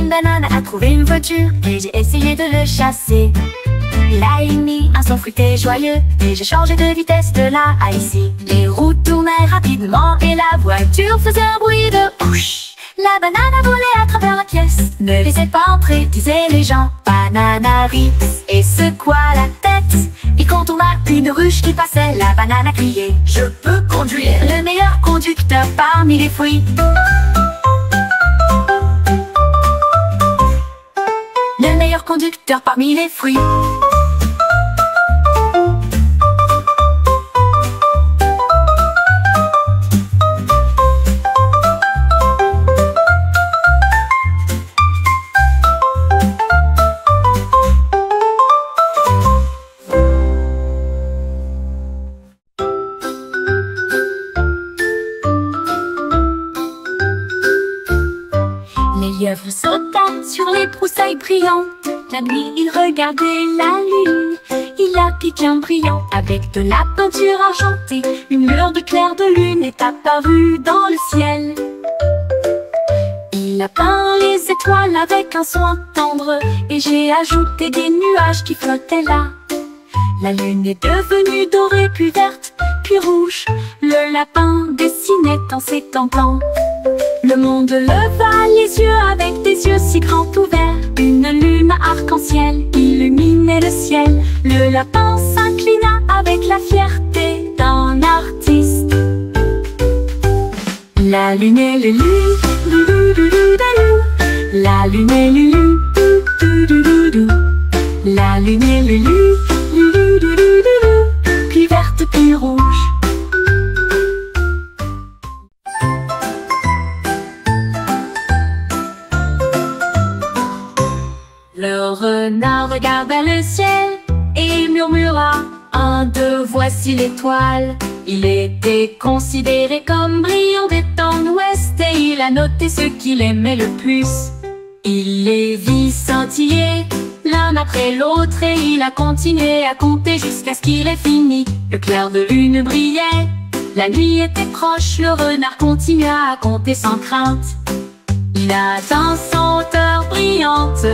banane a trouvé une voiture et j'ai essayé de le chasser. Il a émis un son fruité joyeux et j'ai changé de vitesse de là à ici. Les roues tournaient rapidement et la voiture faisait un bruit de couche. La banane a volé à travers la pièce. Ne laissez pas entrer, disaient les gens. Banana rit et secoua la tête. Et quand on a une ruche qui passait, la banane a crié: je peux conduire, le meilleur conducteur parmi les fruits. Le meilleur conducteur parmi les fruits. Le lièvre sauta sur les broussailles brillantes. La nuit, il regardait la lune. Il appliqua un brillant avec de la peinture argentée. Une lueur de clair de lune est apparue dans le ciel. Il a peint les étoiles avec un soin tendre et j'ai ajouté des nuages qui flottaient là. La lune est devenue dorée, puis verte, puis rouge. Le lapin dessinait en s'étendant. Le monde leva les yeux avec des yeux si grands ouverts. Une lune arc-en-ciel illuminait le ciel. Le lapin s'inclina avec la fierté d'un artiste. La lune est Lulu, la lune est Lulu, la lune est Lulu, puis verte puis rouge. Le renard regarda le ciel et murmura: 1, 2, voici l'étoile. Il était considéré comme brillant des temps d'ouest et il a noté ce qu'il aimait le plus. Il les vit scintiller l'un après l'autre et il a continué à compter jusqu'à ce qu'il ait fini. Le clair de lune brillait, la nuit était proche, le renard continua à compter sans crainte. Il atteint son hauteur brillante,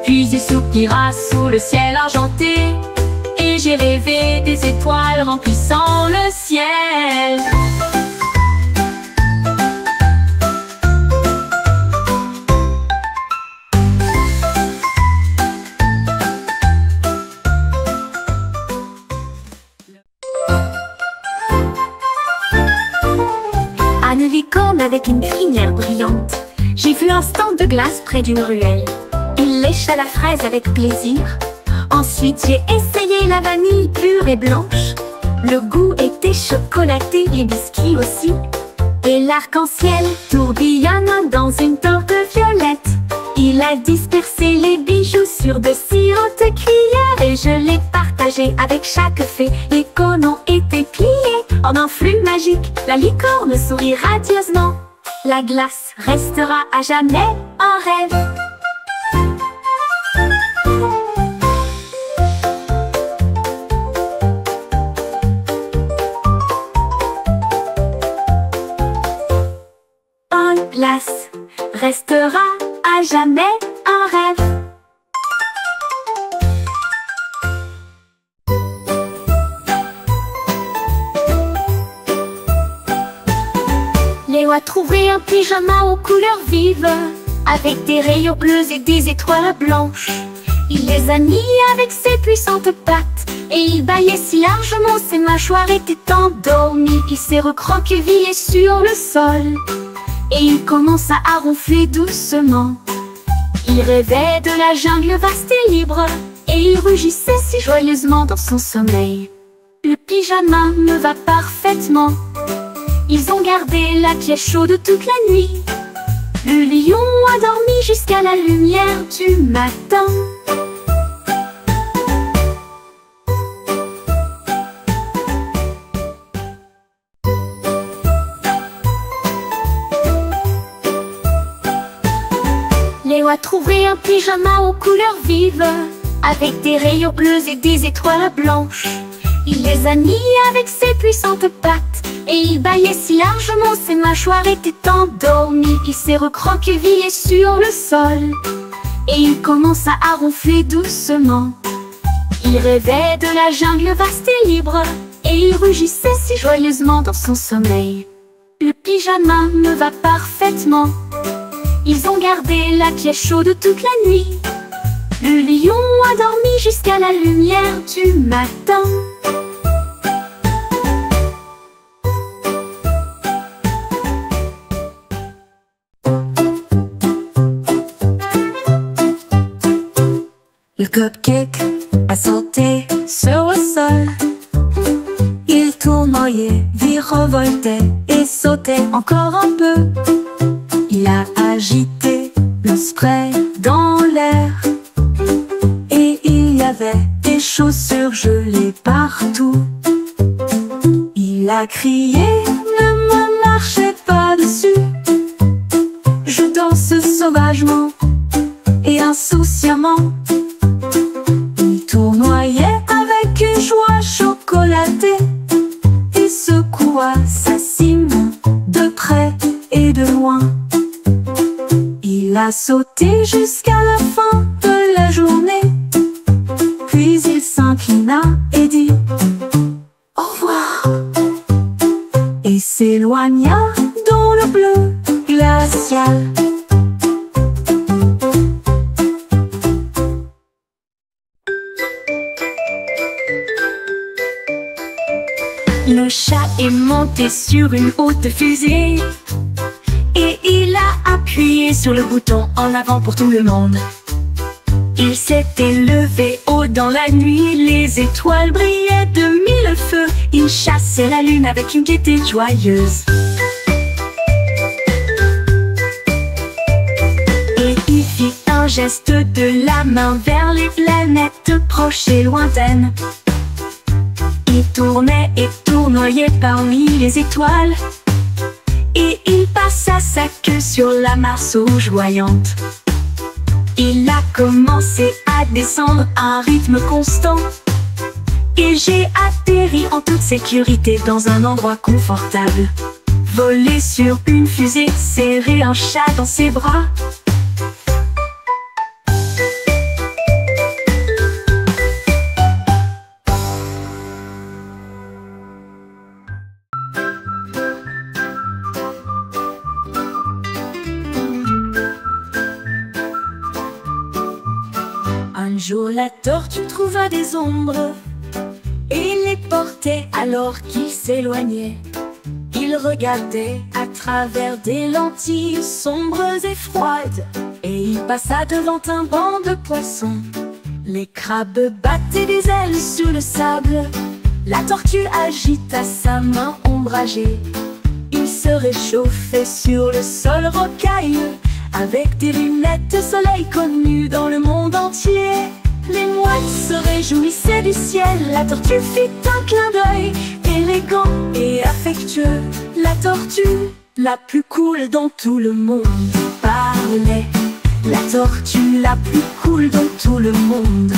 puis il soupira sous le ciel argenté. Et j'ai rêvé des étoiles remplissant le ciel. À une licorne avec une crinière brillante. J'ai vu un stand de glace près d'une ruelle. Il lécha la fraise avec plaisir. Ensuite j'ai essayé la vanille pure et blanche. Le goût était chocolaté, les biscuits aussi. Et l'arc-en-ciel tourbillonna dans une torte violette. Il a dispersé les bijoux sur de si hautes cuillères et je les partageais avec chaque fée. Les cônes ont été pliés en un flux magique. La licorne sourit radieusement. La glace restera à jamais un rêve. Une glace restera à jamais un rêve. Léo a trouvé un pyjama aux couleurs vives, avec des rayons bleus et des étoiles blanches. Il les a mis avec ses puissantes pattes, et il bâillait si largement ses mâchoires étaient endormies. Il s'est recroquevillé sur le sol, et il commença à ronfler doucement. Il rêvait de la jungle vaste et libre, et il rugissait si joyeusement dans son sommeil. Le pyjama me va parfaitement. Ils ont gardé la pièce chaude toute la nuit. Le lion a dormi jusqu'à la lumière du matin. Léo a trouvé un pyjama aux couleurs vives, avec des rayons bleus et des étoiles blanches. Il les a mis avec ses puissantes pattes, et il bâillait si largement ses mâchoires étaient endormies. Il s'est recroquevillé sur le sol, et il commença à ronfler doucement. Il rêvait de la jungle vaste et libre, et il rugissait si joyeusement dans son sommeil. Le pyjama me va parfaitement. Ils ont gardé la pièce chaude toute la nuit. Le lion a dormi jusqu'à la lumière du matin. Le cupcake a sauté sur le sol. Il tournoyait, virevoltait et sautait encore un peu. Il a agité le spray dans l'air. Et il y avait des chaussures gelées partout. Il a crié, ne me marchez pas dessus. Je danse sauvagement et insouciamment. Il tournoyait avec une joie chocolatée et secoua sa cime de près et de loin. Il a sauté jusqu'à la fin de la journée. Puis il s'inclina et dit au revoir et s'éloigna dans le bleu glacial. Le chat est monté sur une haute fusée et il a appuyé sur le bouton en avant pour tout le monde. Il s'était levé haut dans la nuit, les étoiles brillaient de mille feux. Il chassait la lune avec une gaieté joyeuse. Et il fit un geste de la main vers les planètes proches et lointaines. Il tournait et tournoyait parmi les étoiles. Et il passa sa queue sur la Mars rougeoyante. Il a commencé à descendre à un rythme constant. Et j'ai atterri en toute sécurité dans un endroit confortable. Voler sur une fusée, serrer un chat dans ses bras. Un jour la tortue trouva des ombres et les portait alors qu'il s'éloignait. Il regardait à travers des lentilles sombres et froides et il passa devant un banc de poissons. Les crabes battaient des ailes sur le sable. La tortue agita sa main ombragée. Il se réchauffait sur le sol rocailleux avec des lunettes de soleil connues dans le monde entier. Les mouettes se réjouissaient du ciel. La tortue fit un clin d'œil élégant et affectueux. La tortue, la plus cool dont tout le monde parlait. La tortue, la plus cool dont tout le monde